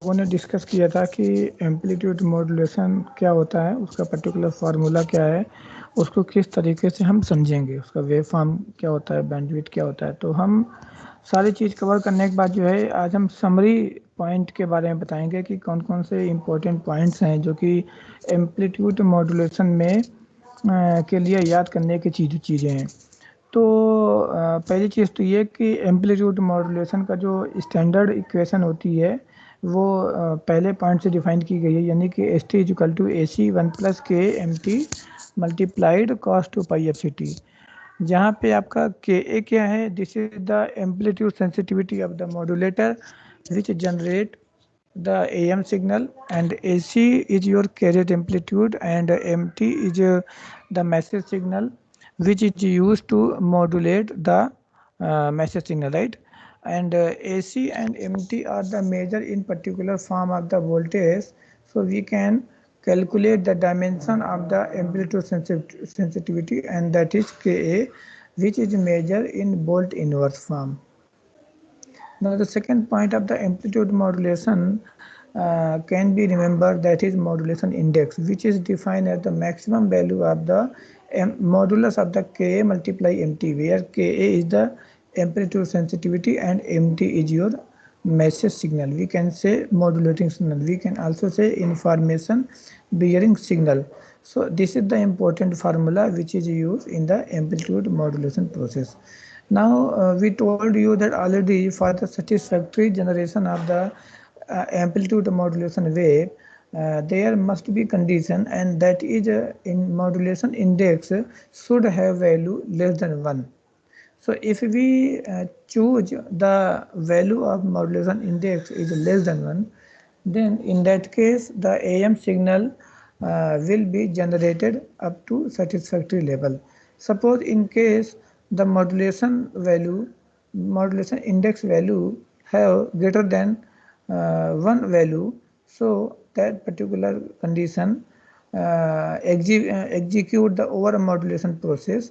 लोगों ने डिस्कस किया था कि एम्पलीट्यूड मॉड्यूलेशन क्या होता है, उसका पर्टिकुलर फार्मूला क्या है, उसको किस तरीके से हम समझेंगे, उसका वेव फॉर्म क्या होता है, बैंडविड्थ क्या होता है। तो हम सारी चीज़ कवर करने के बाद जो है आज हम समरी पॉइंट के बारे में बताएंगे कि कौन कौन से इम्पोर्टेंट पॉइंट्स हैं जो कि एम्पलीट्यूड मॉड्यूलेशन में के लिए याद करने की चीज़ें हैं। तो पहली चीज़ तो ये कि एम्पलीट्यूड मॉड्यूलेशन का जो स्टैंडर्ड इक्वेशन होती है वो पहले पॉइंट से डिफाइन की गई है, यानी कि S T is equal to A C one plus K M T multiplied cos two pi F C T. जहाँ पे आपका के ए क्या है, this is the amplitude sensitivity of the modulator which generate the AM signal, and AC is your carrier amplitude, and MT is the message signal which is used to modulate the message signal, right? And AC and MT are the measure in particular form of the voltage, so we can calculate the dimension of the amplitude sensitivity, and that is Ka, which is measured in volt inverse form. Now the second point of the amplitude modulation can be remembered, that is modulation index, which is defined as the maximum value of the modulus of the Ka multiply Mt, where Ka is the amplitude sensitivity and Mt is your message signal. We can say modulating signal. We can also say information bearing signal. So this is the important formula which is used in the amplitude modulation process. Now we told you that already for the satisfactory generation of the amplitude modulation wave, there must be condition, and that is in modulation index should have value less than 1. So if we choose the value of modulation index is less than 1, then in that case the AM signal will be generated up to satisfactory level. Suppose in case the modulation index value have greater than one value, so that particular condition execute the over modulation process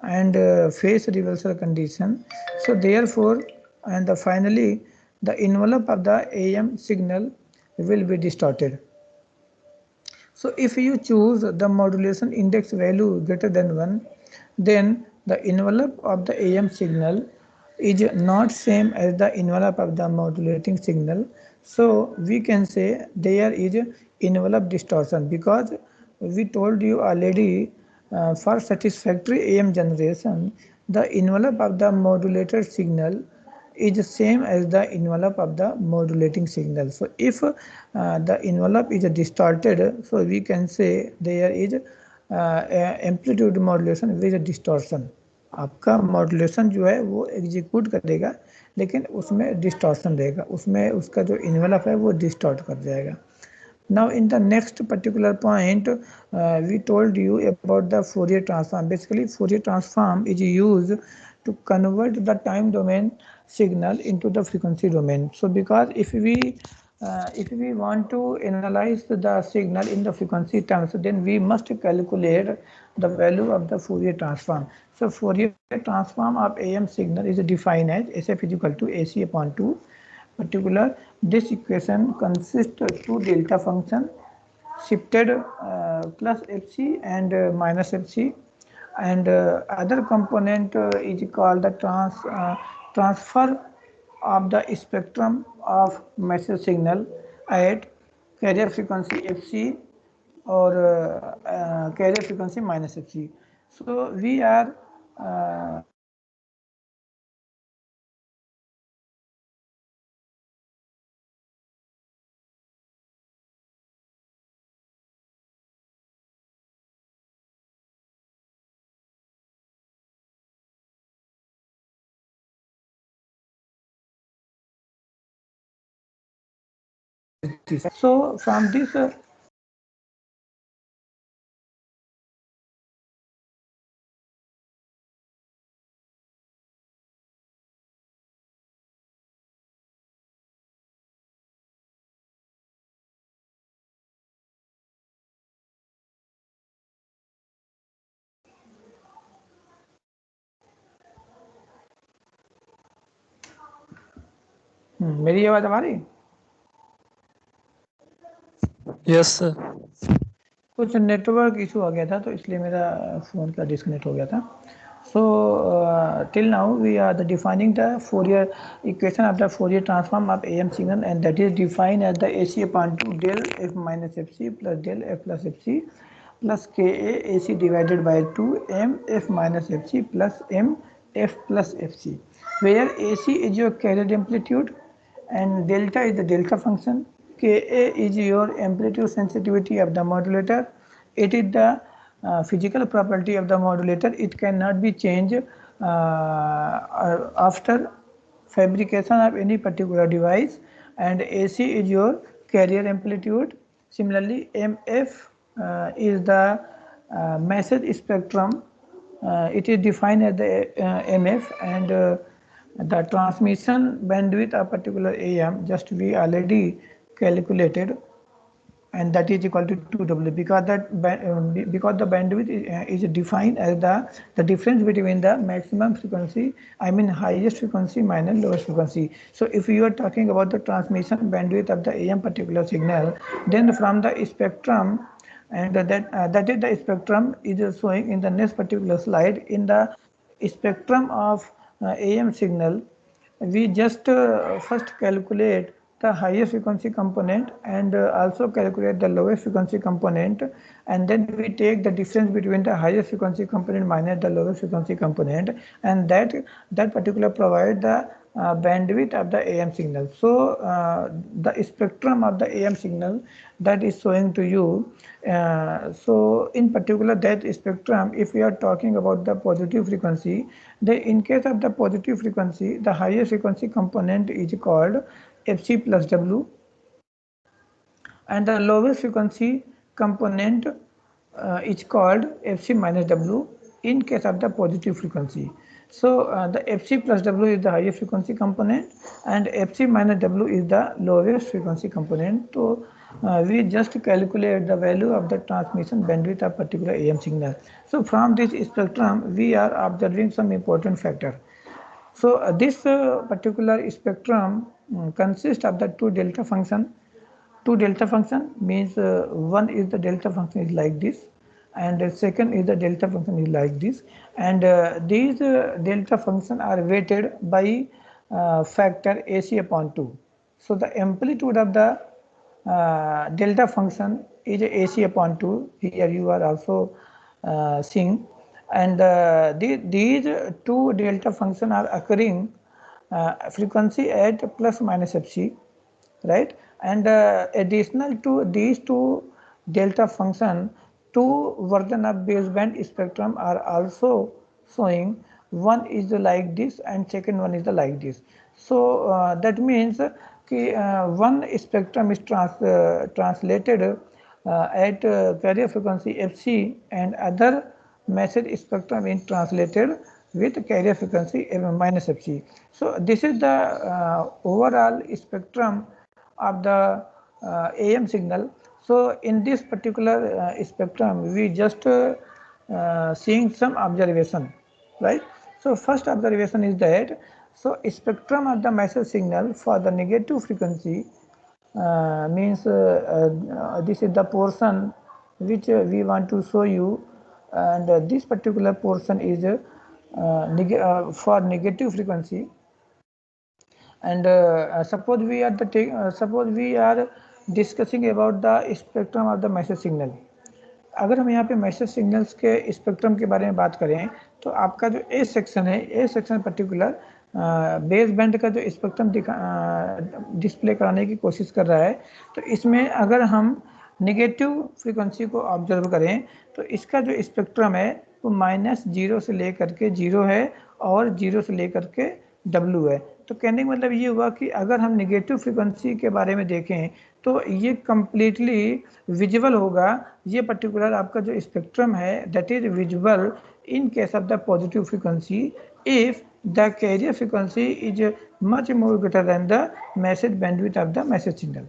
and phase reversal condition. So therefore, and finally the envelope of the AM signal will be distorted. So if you choose the modulation index value greater than 1, then the envelope of the AM signal is not same as the envelope of the modulating signal. So we can say there is envelope distortion, because we told you already for satisfactory AM generation, the envelope of the modulated signal is same as the envelope of the modulating signal. So if the envelope is distorted, so we can say there is amplitude modulation with distortion. आपका modulation जो है वो execute करेगा, लेकिन उसमें distortion रहेगा, उसमें उसका जो इन्वेलप है वो डिस्टॉर्ट कर जाएगा. Now in the next particular point, we told you about the Fourier transform. Basically Fourier transform is used to convert the time domain signal into the frequency domain. So because if we want to analyze the signal in the frequency terms, then we must calculate the value of the Fourier transform. So Fourier transform of AM signal is defined as SF is equal to AC upon 2. Particular, this equation consists of two delta function shifted plus fc and minus fc, and other component is called the transfer of the spectrum of message signal at carrier frequency fc or carrier frequency minus fc. So we are so from this मेरी आवाज आ रही? Yes sir. कुछ network issue आ गया था तो इसलिए मेरा phone का डिस्कनेक्ट हो गया था. So till now we are defining the Fourier equation of the Fourier transform of AM signal, and that is defined as the AC upon 2 del f minus fc plus del f plus fc plus ka AC divided by 2 m f minus fc plus m f plus fc, where AC is your carrier amplitude and delta is the delta function. Ka is your amplitude sensitivity of the modulator. It is the physical property of the modulator. It cannot be changed after fabrication of any particular device. And AC is your carrier amplitude. Similarly, MF is the message spectrum. It is defined as the MF, and the transmission bandwidth of particular AM just we already calculated, and that is equal to 2W, because because the bandwidth is defined as the difference between the maximum frequency, I mean highest frequency minus lowest frequency. So if you are talking about the transmission bandwidth of the AM particular signal, then from the spectrum, and that is the spectrum is showing in the next particular slide. In the spectrum of AM signal, we just first calculate the highest frequency component and also calculate the lowest frequency component, and then we take the difference between the highest frequency component minus the lowest frequency component, and that particular provide the bandwidth of the AM signal. So the spectrum of the AM signal that is showing to you. So in particular that spectrum, if we are talking about the positive frequency, in case of the positive frequency, the highest frequency component is called Fc plus W, and the lowest frequency component is called Fc minus W in case of the positive frequency. So the Fc plus W is the highest frequency component and Fc minus W is the lowest frequency component. So we just calculate the value of the transmission bandwidth of particular AM signal. So from this spectrum we are observing some important factor. So this particular spectrum consists of the two delta function. Two delta function means one is the delta function is like this, and the second is the delta function is like this, and these delta function are weighted by factor AC upon 2. So the amplitude of the delta function is AC upon 2. Here you are also seeing, and these two delta function are occurring frequency at plus minus fc, right? And additional to these two delta function, two version of baseband spectrum are also showing. One is like this and second one is like this. So that means one spectrum is translated at carrier frequency fc, and other message spectrum is translated with carrier frequency minus fc. So this is the overall spectrum of the AM signal. So in this particular spectrum we just seeing some observation, right? So first observation is that, so spectrum of the message signal for the negative frequency means this is the portion which we want to show you, and this particular portion is for negative frequency. And suppose we are discussing about the spectrum of the message signal. अगर हम यहाँ पे message signals के spectrum के बारे में बात करें तो आपका जो ए सेक्शन है, A section particular base band का जो स्पेक्ट्रम डिस्प्ले कराने की कोशिश कर रहा है, तो इसमें अगर हम नेगेटिव फ्रीक्वेंसी को ऑब्जर्व करें तो इसका जो स्पेक्ट्रम है वो -0 से लेकर के 0 है और 0 से लेकर के W है। तो कहने का मतलब ये हुआ कि अगर हम नेगेटिव फ्रीक्वेंसी के बारे में देखें तो ये कम्प्लीटली विजुअल होगा। ये पर्टिकुलर आपका जो स्पेक्ट्रम है that is visual in case of the positive frequency if the carrier frequency is much more greater than the message bandwidth of the message signal.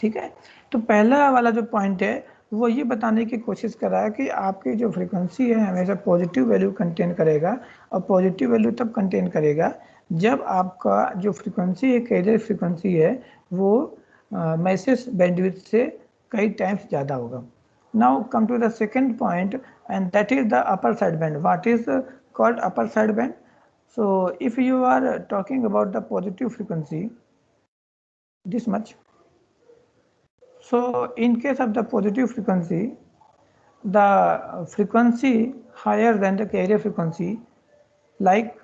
ठीक है, तो पहला वाला जो पॉइंट है वो ये बताने की कोशिश कर रहा है कि आपकी जो फ्रीक्वेंसी है हमेशा पॉजिटिव वैल्यू कंटेन करेगा, और पॉजिटिव वैल्यू तब कंटेन करेगा जब आपका जो फ्रीक्वेंसी है कैरियर फ्रीक्वेंसी है वो मैसेज बैंडविड्थ से कई टाइम्स ज़्यादा होगा। Now come to the second point and that is the upper side band. What is called upper side band? So if you are talking about the positive frequency, this much. So in case of the positive frequency, the frequency higher than the carrier frequency, like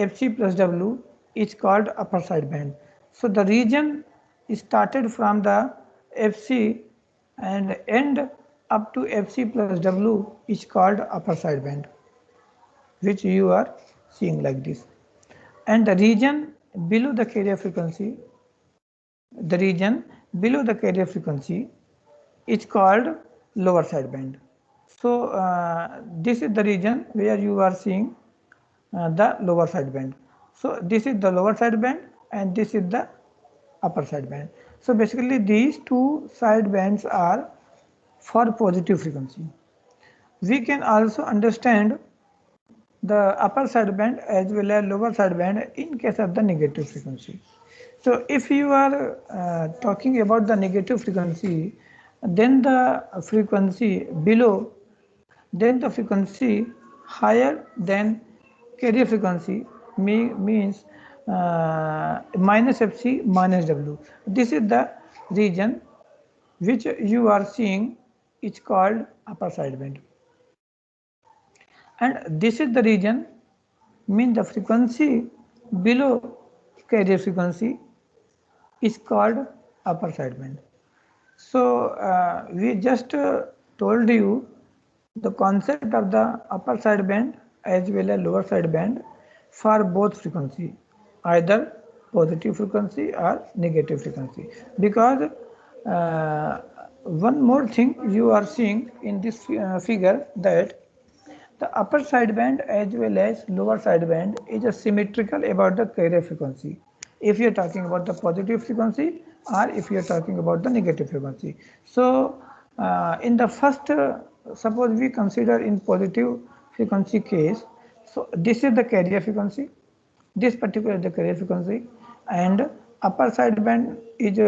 Fc plus W, is called upper side band. So the region started from the Fc and end up to Fc plus W is called upper side band, which you are seeing like this. And the region below the carrier frequency, the region below the carrier frequency is called lower side band. So this is the region where you are seeing the lower side band. So this is the lower side band and this is the upper side band. So basically these two side bands are for positive frequency. We can also understand the upper side band as well as lower side band in case of the negative frequency. So if you are talking about the negative frequency, then the frequency below, then the frequency higher than carrier frequency means minus Fc minus W. This is the region which you are seeing, is called upper side band. And this is the region mean the frequency below carrier frequency is called upper side band. So we just told you the concept of the upper side band as well as lower side band for both frequency, either positive frequency or negative frequency. Because one more thing you are seeing in this figure, that the upper side band as well as lower side band is symmetrical about the carrier frequency, if you are talking about the positive frequency or if you are talking about the negative frequency. So in the first, suppose we consider in positive frequency case, so this is the carrier frequency, this particular is the carrier frequency, and upper side band is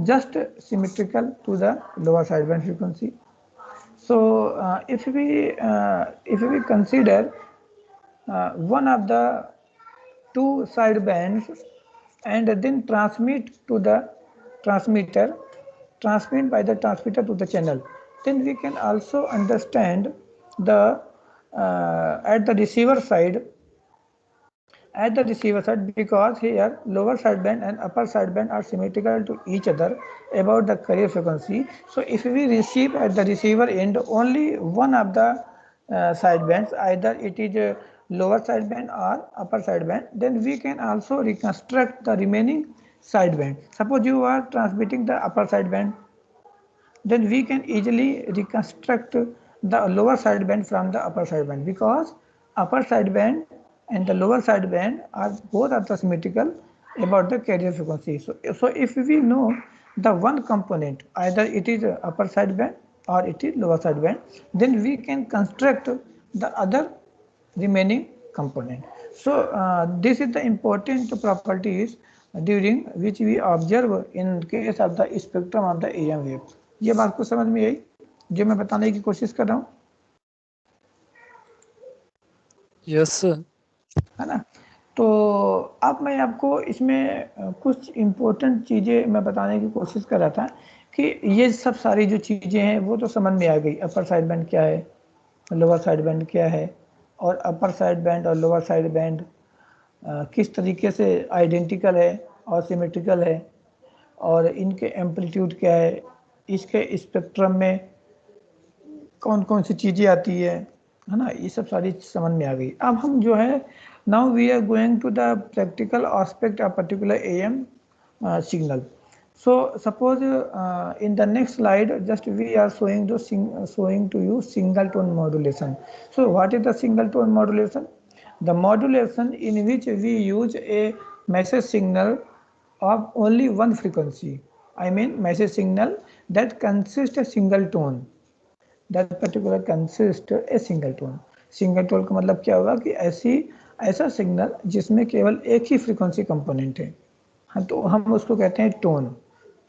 just symmetrical to the lower side band frequency. So if we consider one of the two side bands and then transmit to the transmitter, transmit by the transmitter to the channel, then we can also understand the at the receiver side, because here lower side band and upper side band are symmetrical to each other about the carrier frequency. So if we receive at the receiver end only one of the side bands, either it is a lower side band or upper side band, then we can also reconstruct the remaining side band. Suppose you are transmitting the upper side band, then we can easily reconstruct the lower side band from the upper side band, because upper side band and the lower side band are both are symmetrical about the carrier frequency. So if we know the one component, either it is upper side band or it is lower side band, then we can construct the other remaining component. So this is the important properties during which we observe in case of the spectrum of the AM wave. ये बात को समझ में आई जो मैं बताने की कोशिश कर रहा हूँ? यस सर, है ना? तो अब मैं आपको इसमें कुछ इम्पोर्टेंट चीज़ें मैं बताने की कोशिश कर रहा था कि ये सब सारी जो चीज़ें हैं वो तो समझ में आ गई। अपर साइड बैंड क्या है, लोअर साइड बैंड क्या है, और अपर साइड बैंड और लोअर साइड बैंड किस तरीके से आइडेंटिकल है और सिमेट्रिकल है, और इनके एम्पलीट्यूड क्या है, इसके स्पेक्ट्रम में कौन कौन सी चीज़ें आती है ना, ये सब सारी समझ में आ गई। अब हम जो है now we are going to the practical aspect of particular AM signal. So suppose in the next slide just we are showing to you single tone modulation. So what is the single tone modulation? The modulation in which we use a message signal of only one frequency. I mean message signal that consists a single tone. That particular consists a single tone. Single tone का मतलब क्या होगा कि ऐसा signal जिसमें केवल एक ही frequency component है, हाँ, तो हम उसको कहते हैं tone.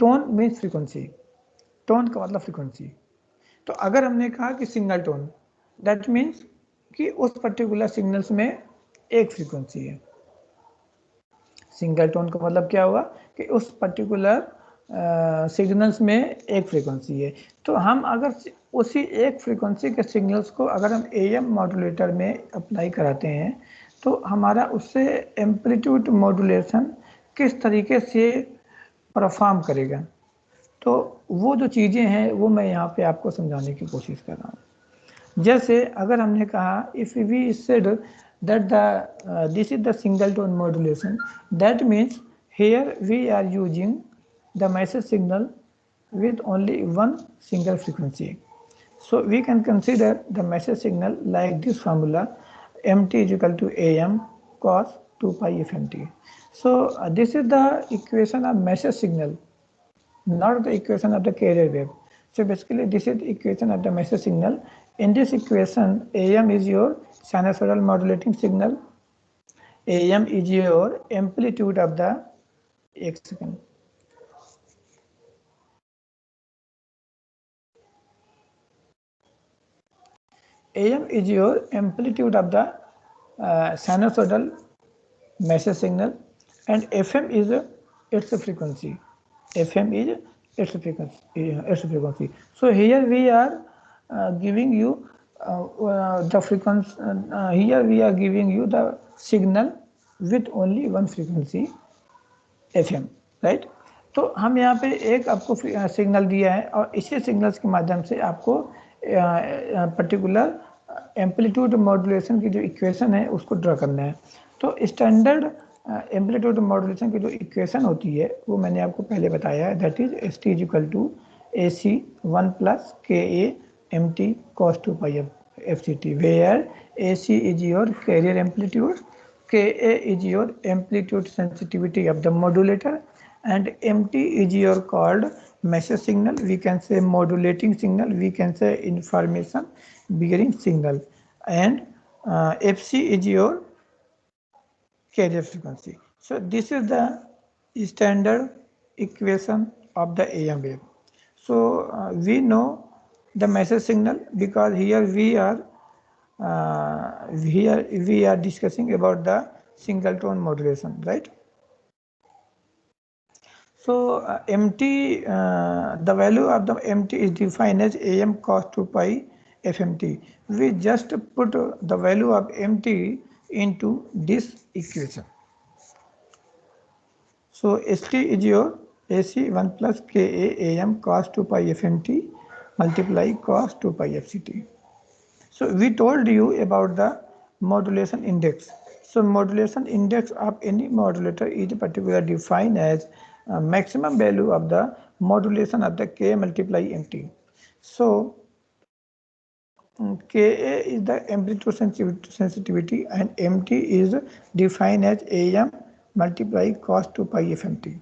Tone means frequency, tone का मतलब फ्रीक्वेंसी। तो अगर हमने कहा कि सिंगल टोन, दैट मीन्स कि उस पर्टिकुलर सिग्नल्स में एक फ्रीक्वेंसी है। सिंगल टोन का मतलब क्या हुआ कि उस पर्टिकुलर सिग्नल्स में एक फ्रीक्वेंसी है। तो हम अगर उसी एक फ्रीक्वेंसी के सिग्नल्स को अगर हम AM मॉड्यूलेटर में अप्लाई कराते हैं तो हमारा उससे एम्पलीट्यूड मॉड्यूलेशन किस तरीके से परफॉर्म करेगा। तो वो जो चीज़ें हैं वो मैं यहाँ पे आपको समझाने की कोशिश कर रहा हूँ। जैसे अगर हमने कहा if we said that this is the single tone modulation, that means here we are using the message signal with only one single frequency. So we can consider the message signal like this formula, mt is equal to am cos 2 pi fmt. So this is the equation of message signal, not the equation of the carrier wave. So basically this is the equation of the message signal. In this equation, AM is your sinusoidal modulating signal, AM is your amplitude of the, एक second, AM is your amplitude of the sinusoidal message signal, and FM is its frequency. FM is its frequency. So here we are giving you the frequency. Here we are giving you the signal with only one frequency, FM, right? तो हम यहाँ पे एक आपको signal दिया है और इसी सिग्नल्स के माध्यम से आपको पर्टिकुलर एम्पलीट्यूड मॉड्यूलेशन की जो इक्वेशन है उसको ड्रा करना है। तो स्टैंडर्ड एम्पलीट्यूड मॉड्यूलेशन की जो इक्वेशन होती है वो मैंने आपको पहले बताया है, that is ST is equal to AC 1 plus KA MT cos 2 pi FCT, where AC is your carrier amplitude, KA is your amplitude sensitivity of the modulator, and MT is your called message signal, we can say modulating signal, we can say information bearing signal, and FC is your carrier frequency. So this is the standard equation of the AM wave. So we know the message signal because here we are discussing about the single tone modulation, right? So MT, the value of the MT is defined as AM cos 2 pi FMT. We just put the value of MT into this equation. So ST is your AC 1 plus KA AM cos 2 pi FMT multiply cos 2 pi FCT. So we told you about the modulation index. So modulation index of any modulator is particularly defined as maximum value of the modulation of the K multiply MT. So Ka is the amplitude sensitivity and MT is defined as AM multiply cos 2 pi FMT.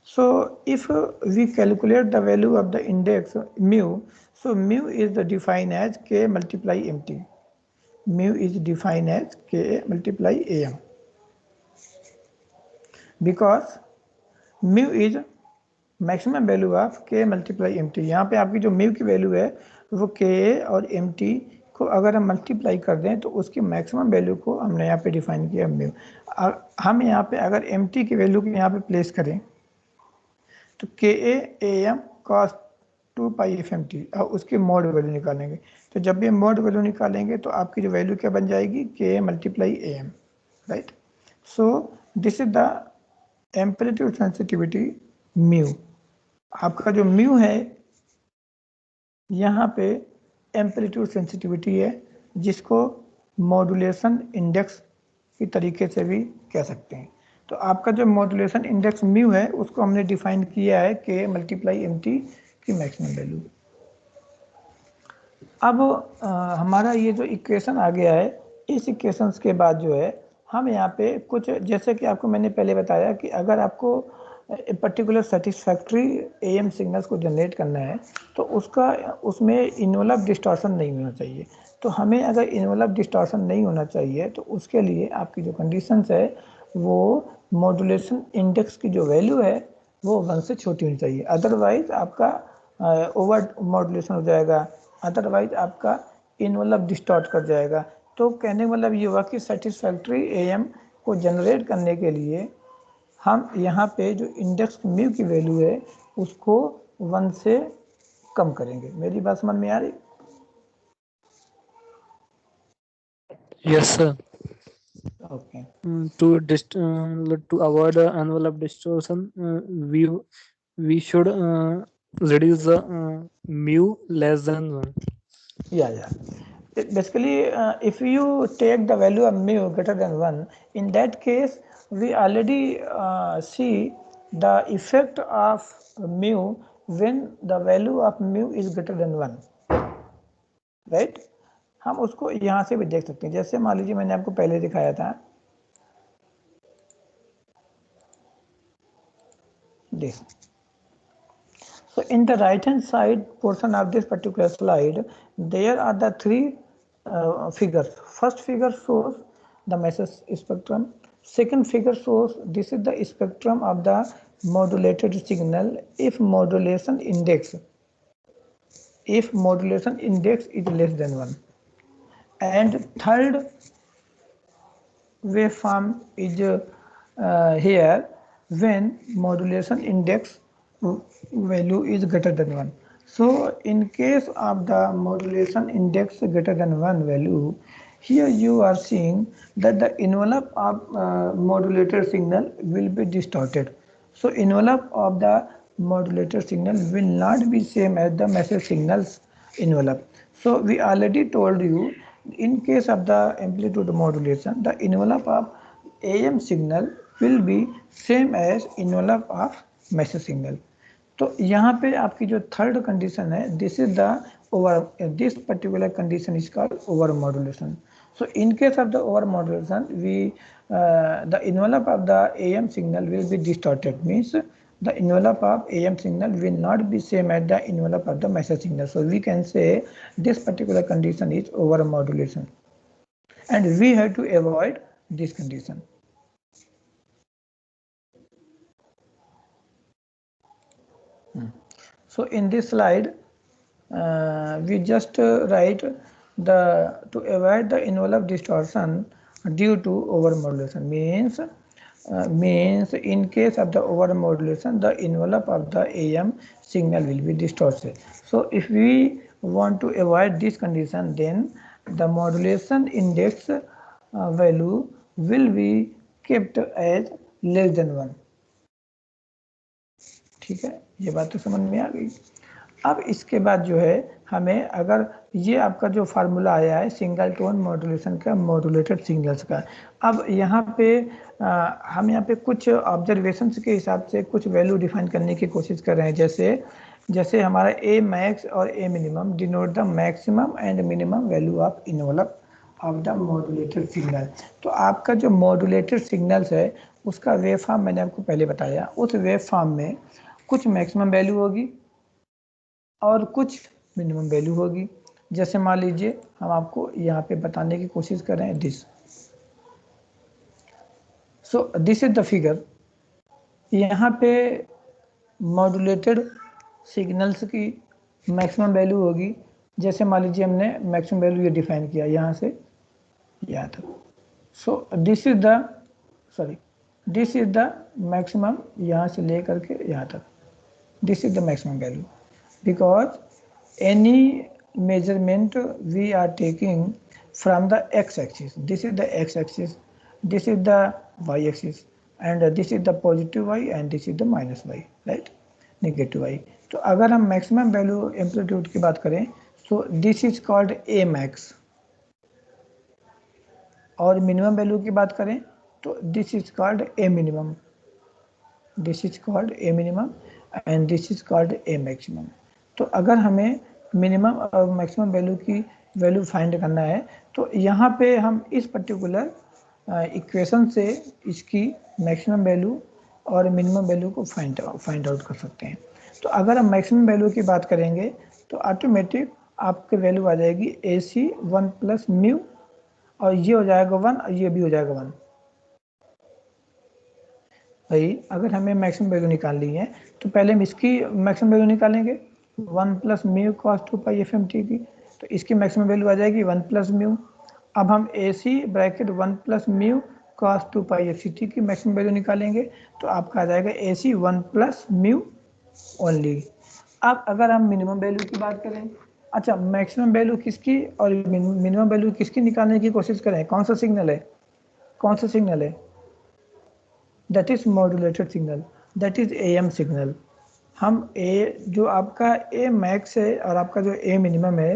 So if we calculate the value of the index mu, so mu is the defined as K multiply MT. Mu is defined as K multiply AM. Because mu is maximum value of K multiply MT। यहाँ पे आपकी जो mu की value है वो Ka और MT को अगर हम मल्टीप्लाई कर दें तो उसकी मैक्सिमम वैल्यू को हमने यहाँ पे डिफाइन किया म्यू। हम यहाँ पे अगर MT की वैल्यू को यहाँ पे प्लेस करें तो Ka AM cos 2 pi FMT और उसकी मोड वैल्यू निकालेंगे। तो जब भी मोड वैल्यू निकालेंगे तो आपकी जो वैल्यू क्या बन जाएगी, Ka multiply AM, right. So this is the amplitude sensitivity mu. आपका जो म्यू है यहाँ पे एम्पलीट्यूड सेंसिटिविटी है, जिसको मॉड्यूलेशन इंडेक्स की तरीके से भी कह सकते हैं। तो आपका जो मॉड्यूलेशन इंडेक्स म्यू है उसको हमने डिफाइन किया है K मल्टीप्लाई MT की मैक्सिमम वैल्यू। अब हमारा ये जो इक्वेशन आ गया है, इस इक्वेशंस के बाद जो है हम यहाँ पे कुछ, जैसे कि आपको मैंने पहले बताया कि अगर आपको पर्टिकुलर सेटिस्फैक्ट्री AM सिग्नल्स को जनरेट करना है तो उसमें इन्वेलप डिस्टॉर्शन नहीं होना चाहिए। तो हमें अगर इन्वेलप डिस्टॉर्शन नहीं होना चाहिए तो उसके लिए आपकी जो कंडीशंस है वो मॉड्यूलेशन इंडेक्स की जो वैल्यू है वो 1 से छोटी होनी चाहिए, अदरवाइज आपका ओवर मॉड्यूलेशन हो जाएगा, अदरवाइज आपका इनवलप डिस्टॉर्ट कर जाएगा। तो कहने का मतलब ये हुआ कि सेटिस्फैक्ट्री एएम को जनरेट करने के लिए हम यहाँ पे जो इंडेक्स म्यू की वैल्यू है उसको 1 से कम करेंगे। मेरी बात समझ में आ रही? Yes, sir. Okay. To avoid envelope distortion, we should reduce the mu less than 1. Yeah. Basically, if you take the value of mu greater than 1, in that case we already see the effect of mu when the value of mu is greater than 1, right? हम उसको यहाँ से भी देख सकते हैं। जैसे मान लीजिए मैंने आपको पहले दिखाया था, this. So in the right hand side portion of this particular slide, there are the three figures. First figure shows the message spectrum. Second figure shows this is the spectrum of the modulated signal if modulation index is less than 1. And third waveform is here when modulation index value is greater than 1. So in case of the modulation index greater than 1 value, here you are seeing that the envelope of modulated signal will be distorted. So envelope of the modulated signal will not be same as the message signals envelope. So we already told you, in case of the amplitude modulation, the envelope of AM signal will be same as envelope of message signal. तो यहाँ पे आपकी जो third condition है, this is the over, this particular condition is called over modulation. So in case of the over modulation, the envelope of the AM signal will be distorted, means the envelope of AM signal will not be same as the envelope of the message signal. So we can say this particular condition is over modulation, and we have to avoid this condition. So in this slide, we just write to avoid the envelope distortion due to overmodulation, means in case of the overmodulation, the envelope of the AM signal will be distorted. So if we want to avoid this condition, then the modulation index value will be kept as less than 1. ठीक है, ये बात तो समझ में आ गई। अब इसके बाद जो है हमें, अगर ये आपका जो फार्मूला आया है सिंगल टोन मॉड्यूलेशन का, मॉड्यूलेटेड सिग्नल्स का, अब यहाँ पे हम यहाँ पे कुछ ऑब्जर्वेशंस के हिसाब से कुछ वैल्यू डिफाइन करने की कोशिश कर रहे हैं। जैसे हमारा ए मैक्स और ए minimum denote the maximum and minimum value of envelope of the modulated signal. तो आपका जो मॉड्यूलेटेड सिग्नल्स है उसका वेव फॉर्म मैंने आपको पहले बताया, उस वेव फॉर्म में कुछ मैक्सिमम वैल्यू होगी और कुछ मिनिमम वैल्यू होगी। जैसे मान लीजिए हम आपको यहाँ पे बताने की कोशिश कर रहे हैं this. So this is the figure. यहाँ पे मॉड्यूलेटेड सिग्नल्स की मैक्सिमम वैल्यू होगी। जैसे मान लीजिए हमने मैक्सिमम वैल्यू ये डिफाइन किया यहाँ से यहाँ तक। सो दिस इज द मैक्सिमम यहाँ से लेकर के यहाँ तक। This is the maximum value because any measurement we are taking from the x-axis, this is the x-axis, this is the y-axis, and this is the positive y and this is the minus y, right, negative y. तो अगर हम maximum value amplitude की बात करें तो this is called a max, और minimum value की बात करें तो this is called a minimum, this is called a minimum and this is called a maximum. तो अगर हमें मिनिमम और मैक्सिमम वैल्यू की वैल्यू फाइंड करना है तो यहाँ पे हम इस पर्टिकुलर इक्वेशन से इसकी मैक्सिमम वैल्यू और मिनिमम वैल्यू को फाइंड आउट कर सकते हैं। तो अगर हम मैक्सिमम वैल्यू की बात करेंगे तो ऑटोमेटिक आपकी वैल्यू आ जाएगी AC 1 प्लस म्यू, और ये हो जाएगा 1 और ये भी हो जाएगा 1। भाई अगर हमें मैक्सिमम वैल्यू निकालनी है तो पहले हम इसकी मैक्सिमम वैल्यू निकालेंगे 1 प्लस म्यू कॉस 2 पाई एफ एम टी की, तो इसकी मैक्सिमम वैल्यू आ जाएगी 1 प्लस म्यू। अब हम ए सी ब्रैकेट 1 प्लस म्यू कॉस 2 पाई एफ सी टी की मैक्सिमम वैल्यू निकालेंगे, तो आपका आ जाएगा ए सी 1 प्लस म्यू ओनली। अब अगर हम मिनिमम वैल्यू की बात करें, अच्छा मैक्सिमम वैल्यू किसकी और मिनिमम वैल्यू किसकी निकालने की कोशिश करें, कौन सा सिग्नल है, कौन सा सिग्नल है, that is modulated signal, that is am signal. हम ए जो आपका ए मैक्स है और आपका जो ए मिनिमम है,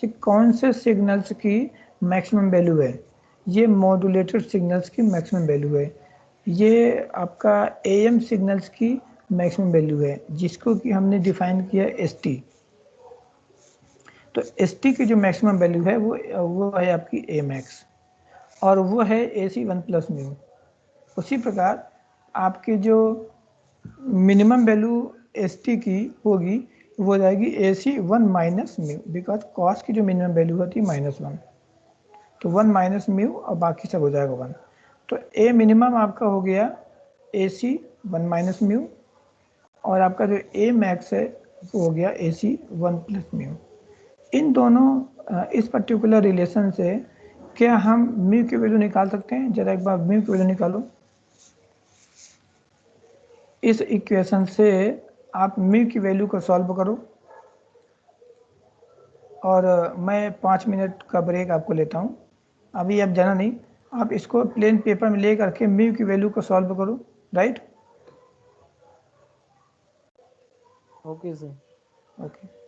ये कौन से सिग्नल्स की मैक्सिमम वैल्यू है, ये मॉड्यूलेटेड सिग्नल्स की मैक्सिमम वैल्यू है, ये आपका एएम सिग्नल्स की मैक्सिमम वैल्यू है, जिसको कि हमने डिफाइन किया एस टी। तो एस टी की जो मैक्सिमम वैल्यू है वो है आपकी ए मैक्स, और वो है ए सी 1 प्लस म्यू। उसी प्रकार आपकी जो मिनिमम वैल्यू एस टी की होगी वो हो जाएगी ए सी 1 माइनस म्यू, बिकॉज कॉस की जो मिनिमम वैल्यू होती है -1, तो 1 माइनस म्यू और बाकी सब हो जाएगा 1। तो ए मिनिमम आपका हो गया ए सी 1 माइनस म्यू, और आपका जो ए मैक्स है वो हो गया ए सी 1 प्लस म्यू। इन दोनों इस पर्टिकुलर रिलेशन से क्या हम म्यू की वैल्यू निकाल सकते हैं, जरा एक बार म्यू की वैल्यू निकालो। इस इक्वेशन से आप म्यू की वैल्यू को सॉल्व करो, और मैं 5 मिनट का ब्रेक आपको लेता हूँ। अभी आप जाना नहीं, आप इसको प्लेन पेपर में ले करके म्यू की वैल्यू को सॉल्व करो, right. Okay sir. Okay.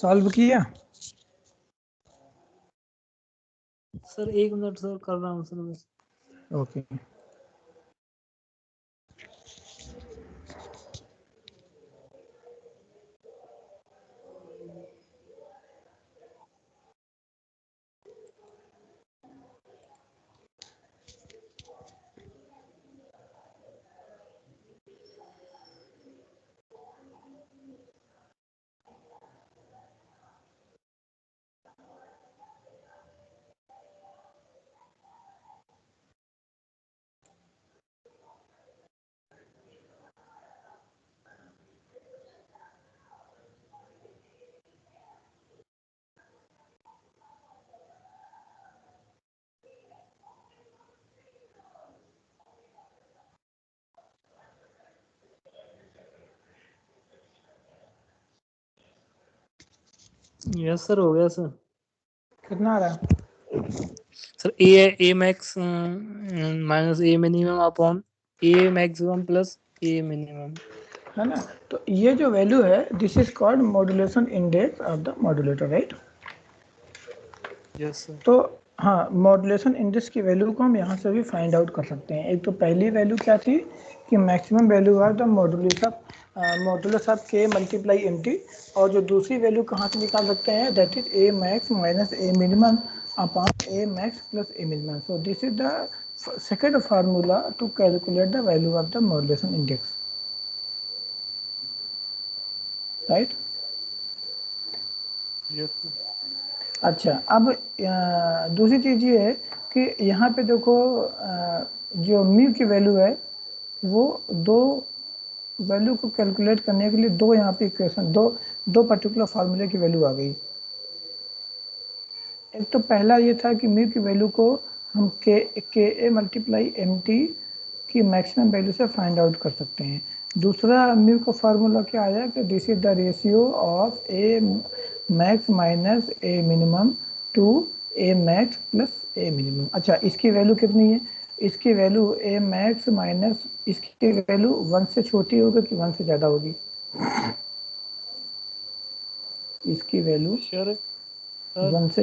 Solve किया सर 1 मिनट सर, कर रहा हूँ सर बस। ओके। यस सर, हो गया सर। कितना आ रहा है sir A max minus A minimum upon A maximum plus A minimum, है ना। तो ये जो वैल्यू है this is called modulation index of the modulator, right. Yes sir. तो हाँ, मॉड्यूलेशन इंडेक्स की वैल्यू को हम यहाँ से भी फाइंड आउट कर सकते हैं। एक तो पहली वैल्यू क्या थी कि maximum value of the modulus of K multiply M T, और जो दूसरी वैल्यू कहाँ से निकाल सकते हैं, that is A max minus A minimum upon A max plus A minimum. So this is the second formula to calculate the value of the modulation index, right. Yes sir. अच्छा, अब दूसरी चीज़ ये है कि यहाँ पे देखो जो म्यू की वैल्यू है वो दो वैल्यू को कैलकुलेट करने के लिए दो यहाँ पे इक्वेशन, दो पर्टिकुलर फार्मूले की वैल्यू आ गई। एक तो पहला ये था कि म्यू की वैल्यू को हम के ए मल्टीप्लाई एम टी की मैक्सिमम वैल्यू से फाइंड आउट कर सकते हैं। दूसरा म्यू का फार्मूला क्या आया कि this is the ratio of A max minus A minimum to A max plus A minimum. अच्छा, इसकी वैल्यू कितनी है? इसकी वैल्यू ए मैक्स माइनस इसकी वैल्यू 1 से छोटी होगी कि 1 से ज़्यादा होगी? इसकी वैल्यू सर 1 से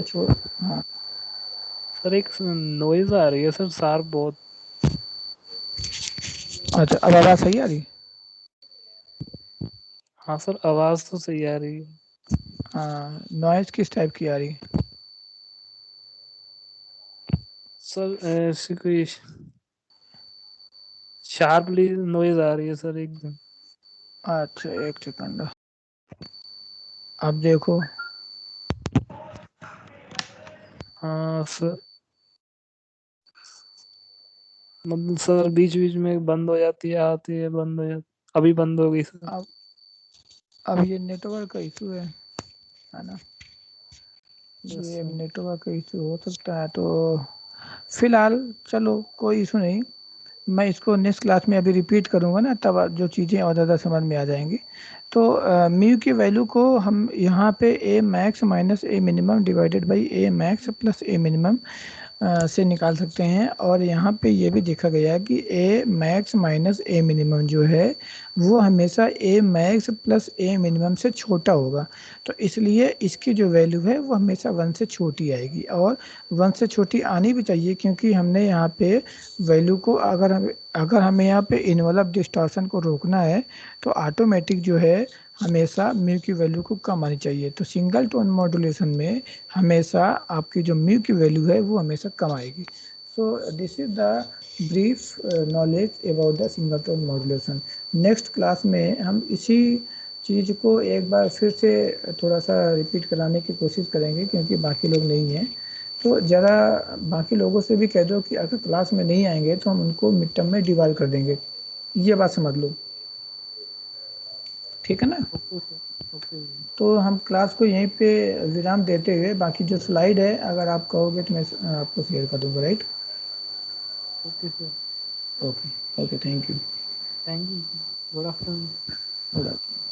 हाँ सर एक नॉइज आ रही है सर, शार्प बहुत। अच्छा, अब आवाज़ सही आ रही? हाँ सर, आवाज तो सही आ रही है। हाँ, नॉइज किस टाइप की आ रही? सर ऐसी कोई शार्पली नॉइज आ रही है सर एकदम। अच्छा, एक सेकंड, अब देखो। हाँ सर, मतलब सर बीच बीच में बंद हो जाती है, आती है, बंद हो जाती, अभी बंद हो गई सर। अब ये नेटवर्क का इशू है ना? यस ये सर। नेटवर्क का इशू हो सकता है। तो फिलहाल चलो, कोई इशू नहीं। मैं इसको नेक्स्ट क्लास में अभी रिपीट करूँगा ना, तब जो चीज़ें और ज़्यादा समझ में आ जाएंगी। तो म्यू की वैल्यू को हम यहाँ पे A max minus A minimum divided by A max plus A minimum से निकाल सकते हैं। और यहाँ पे ये भी देखा गया है कि ए मैक्स माइनस ए मिनिमम जो है वो हमेशा ए मैक्स प्लस ए मिनिमम से छोटा होगा। तो इसलिए इसकी जो वैल्यू है वो हमेशा 1 से छोटी आएगी, और 1 से छोटी आनी भी चाहिए, क्योंकि हमने यहाँ पे वैल्यू को अगर हमें यहाँ पे इनवलप डिस्टॉर्शन को रोकना है तो ऑटोमेटिक जो है हमेशा म्यू की वैल्यू को कम आनी चाहिए। तो सिंगल टोन मॉड्यूलेशन में हमेशा आपकी जो म्यू की वैल्यू है वो हमेशा कम आएगी। सो this is the brief knowledge about the single tone modulation. Next class में हम इसी चीज़ को एक बार फिर से थोड़ा सा रिपीट कराने की कोशिश करेंगे, क्योंकि बाकी लोग नहीं हैं। तो ज़रा बाकी लोगों से भी कह दो कि अगर क्लास में नहीं आएंगे तो हम उनको मिड टर्म में डिवाइड कर देंगे। ये बात समझ लो, ठीक है ना? Okay sir. ओके। तो हम क्लास को यहीं पे विराम देते हुए बाकी जो स्लाइड है अगर आप कहोगे तो मैं आपको शेयर कर दूंगा, right? Okay sir. Okay. Okay, thank you. Thank you. Good afternoon. Good afternoon.